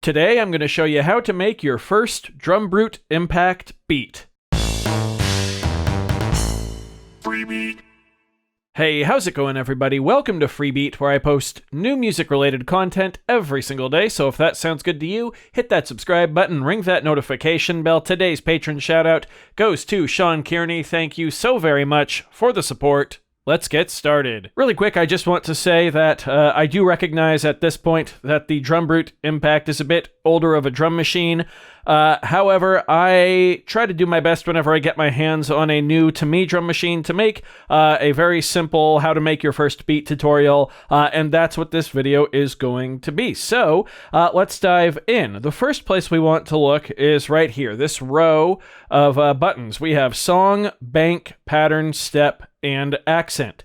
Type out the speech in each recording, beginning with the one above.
Today I'm going to show you how to make your first Drumbrute Impact beat. Free beat. Hey, how's it going everybody? Welcome to Free Beat, where I post new music-related content every single day, so if that sounds good to you, hit that subscribe button, ring that notification bell. Today's patron shout-out goes to Sean Kearney. Thank you so very much for the support. Let's get started. Really quick, I just want to say that I do recognize at this point that the Drumbrute Impact is a bit older of a drum machine. However, I try to do my best whenever I get my hands on a new, to me, drum machine to make a very simple how to make your first beat tutorial, and that's what this video is going to be. So, let's dive in. The first place we want to look is right here, this row of buttons. We have song, bank, pattern, step, and accent.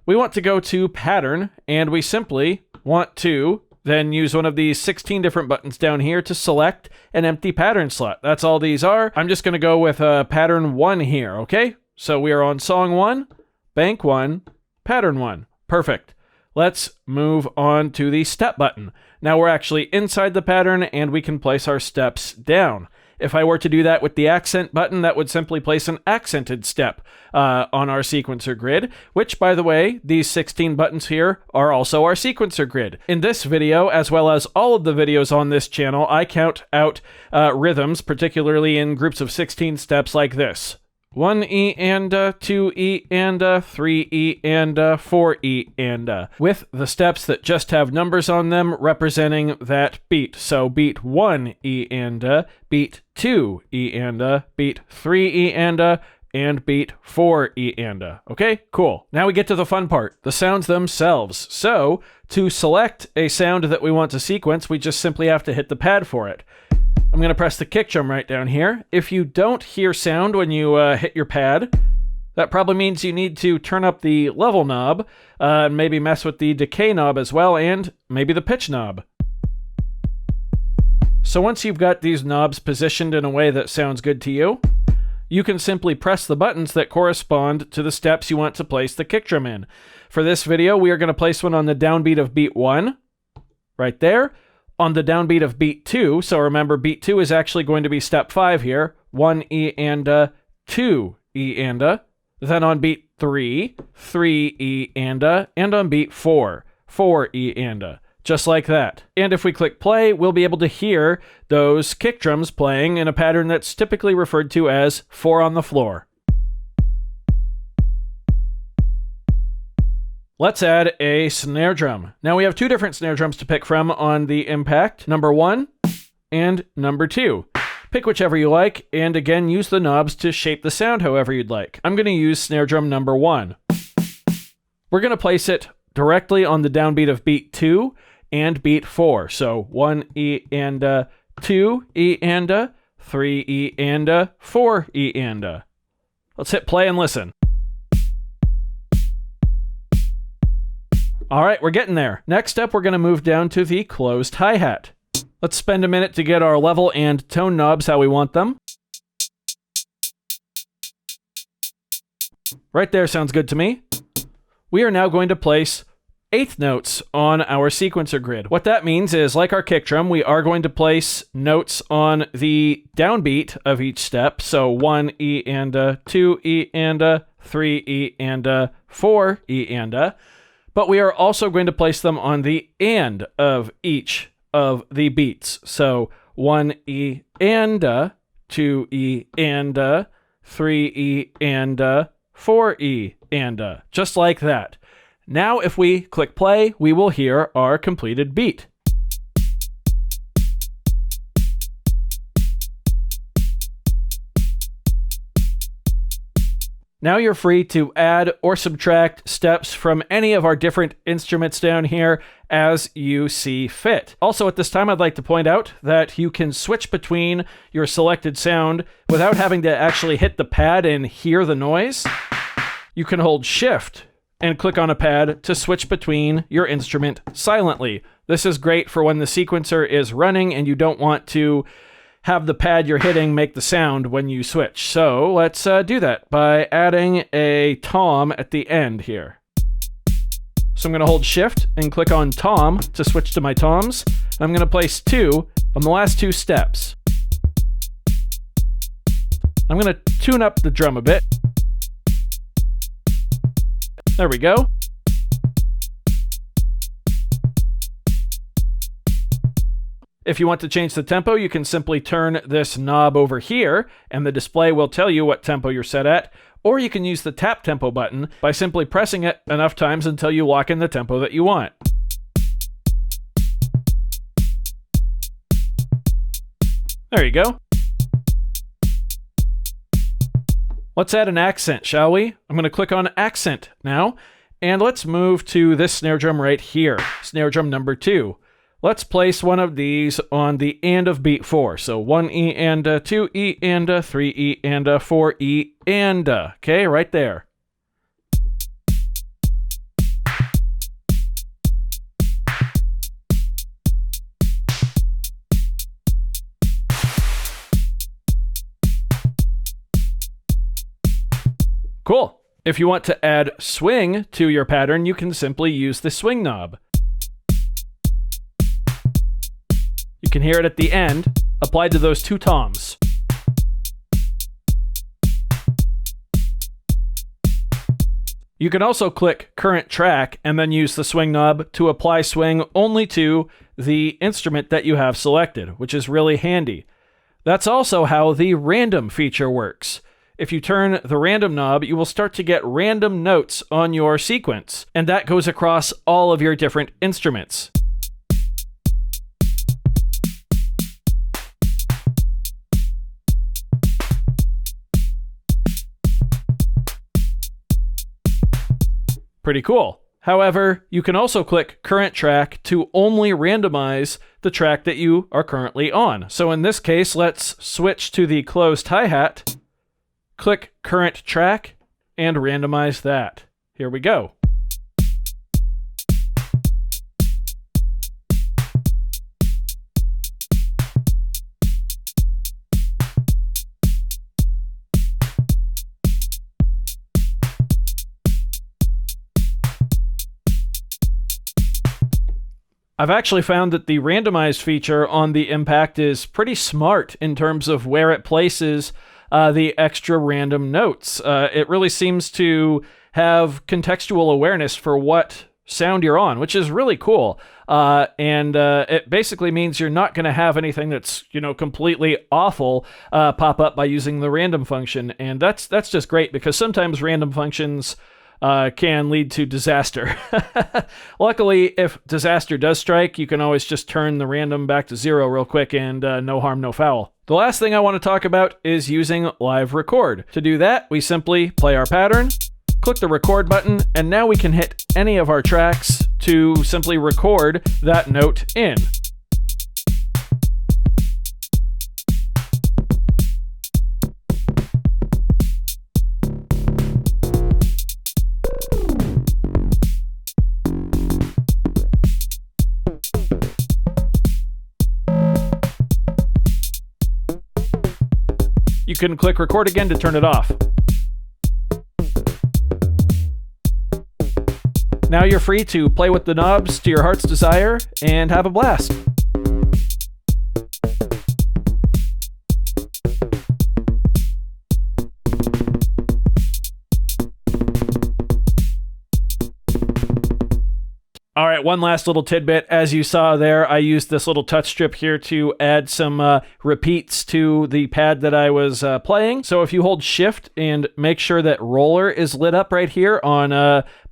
We want to go to pattern, and we simply want to then use one of these 16 different buttons down here to select an empty pattern slot. That's all these are. I'm just going to go with pattern 1 here, okay? So we are on song 1, bank 1, pattern 1. Perfect. Let's move on to the step button. Now we're actually inside the pattern and we can place our steps down. If I were to do that with the accent button, that would simply place an accented step on our sequencer grid, which, by the way, these 16 buttons here are also our sequencer grid. In this video, as well as all of the videos on this channel, I count out rhythms, particularly in groups of 16 steps like this. 1E and 2E and 3E and 4E and with the steps that just have numbers on them representing that beat. So beat 1E and beat 2E and beat 3E and beat 4E and okay, cool. Now we get to the fun part, the sounds themselves. So to select a sound that we want to sequence, we just simply have to hit the pad for it. I'm going to press the kick drum right down here. If you don't hear sound when you hit your pad, that probably means you need to turn up the level knob, and maybe mess with the decay knob as well, and maybe the pitch knob. So once you've got these knobs positioned in a way that sounds good to you, you can simply press the buttons that correspond to the steps you want to place the kick drum in. For this video, we are going to place one on the downbeat of beat 1, right there. On the downbeat of beat 2, so remember beat 2 is actually going to be step 5 here, 1E and 2E and then on beat 3, 3E and on beat 4, 4E and just like that. And if we click play, we'll be able to hear those kick drums playing in a pattern that's typically referred to as 4 on the floor. Let's add a snare drum. Now we have two different snare drums to pick from on the Impact, number 1 and number 2. Pick whichever you like, and again, use the knobs to shape the sound however you'd like. I'm going to use snare drum number 1. We're going to place it directly on the downbeat of beat 2 and beat 4. So 1E and 2E and 3E and 4E and. Let's hit play and listen. All right, we're getting there. Next up, we're going to move down to the closed hi-hat. Let's spend a minute to get our level and tone knobs how we want them. Right there sounds good to me. We are now going to place eighth notes on our sequencer grid. What that means is, like our kick drum, we are going to place notes on the downbeat of each step. So 1E and 2E and 3E and 4E and but we are also going to place them on the and of each of the beats. So 1E and 2E and 3E and 4E and just like that. Now if we click play, we will hear our completed beat. Now you're free to add or subtract steps from any of our different instruments down here as you see fit. Also at this time, I'd like to point out that you can switch between your selected sound without having to actually hit the pad and hear the noise. You can hold Shift and click on a pad to switch between your instrument silently. This is great for when the sequencer is running and you don't want to have the pad you're hitting make the sound when you switch. So let's do that by adding a tom at the end here. So I'm going to hold Shift and click on tom to switch to my toms, I'm going to place 2 on the last 2 steps. I'm going to tune up the drum a bit. There we go. If you want to change the tempo, you can simply turn this knob over here, and the display will tell you what tempo you're set at, or you can use the tap tempo button by simply pressing it enough times until you lock in the tempo that you want. There you go. Let's add an accent, shall we? I'm going to click on Accent now, and let's move to this snare drum right here, snare drum number 2. Let's place one of these on the and of beat 4. So 1E and 2E and 3E and 4E and okay, right there. Cool. If you want to add swing to your pattern, you can simply use the swing knob. You can hear it at the end, applied to those 2 toms. You can also click Current Track and then use the swing knob to apply swing only to the instrument that you have selected, which is really handy. That's also how the random feature works. If you turn the random knob, you will start to get random notes on your sequence, and that goes across all of your different instruments. Pretty cool. However, you can also click Current Track to only randomize the track that you are currently on. So in this case, let's switch to the closed hi-hat, click Current Track, and randomize that. Here we go. I've actually found that the randomized feature on the Impact is pretty smart in terms of where it places the extra random notes. It really seems to have contextual awareness for what sound you're on, which is really cool. And it basically means you're not going to have anything that's, completely awful pop up by using the random function. And that's just great, because sometimes random functions can lead to disaster. Luckily, if disaster does strike, you can always just turn the random back to 0 real quick, and no harm, no foul. The last thing I want to talk about is using live record. To do that, we simply play our pattern, click the record button, and now we can hit any of our tracks to simply record that note in. You can click record again to turn it off. Now you're free to play with the knobs to your heart's desire and have a blast. All right, one last little tidbit. As you saw there, I used this little touch strip here to add some repeats to the pad that I was playing. So if you hold Shift and make sure that Roller is lit up right here on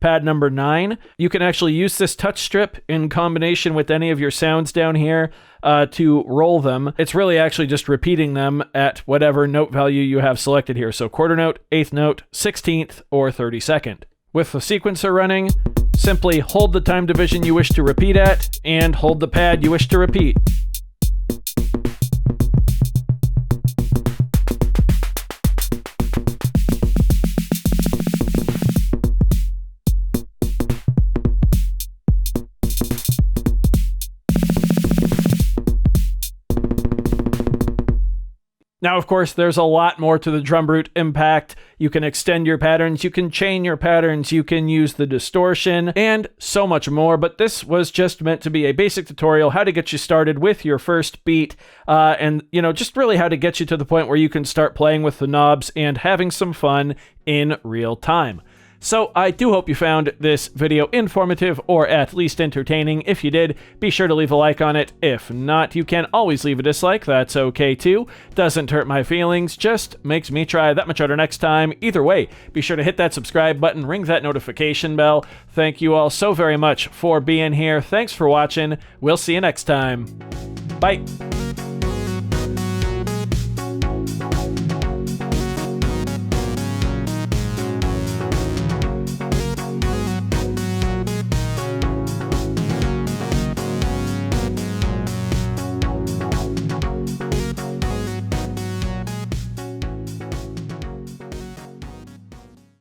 pad number 9, you can actually use this touch strip in combination with any of your sounds down here to roll them. It's really actually just repeating them at whatever note value you have selected here. So quarter note, eighth note, 16th, or 32nd. With the sequencer running, simply hold the time division you wish to repeat at, and hold the pad you wish to repeat. Now, of course, there's a lot more to the Drumbrute Impact. You can extend your patterns, you can chain your patterns, you can use the distortion, and so much more, but this was just meant to be a basic tutorial, how to get you started with your first beat, and, just really how to get you to the point where you can start playing with the knobs and having some fun in real time. So I do hope you found this video informative or at least entertaining. If you did, be sure to leave a like on it. If not, you can always leave a dislike. That's okay too. Doesn't hurt my feelings, just makes me try that much harder next time. Either way, be sure to hit that subscribe button, ring that notification bell. Thank you all so very much for being here. Thanks for watching. We'll see you next time. Bye.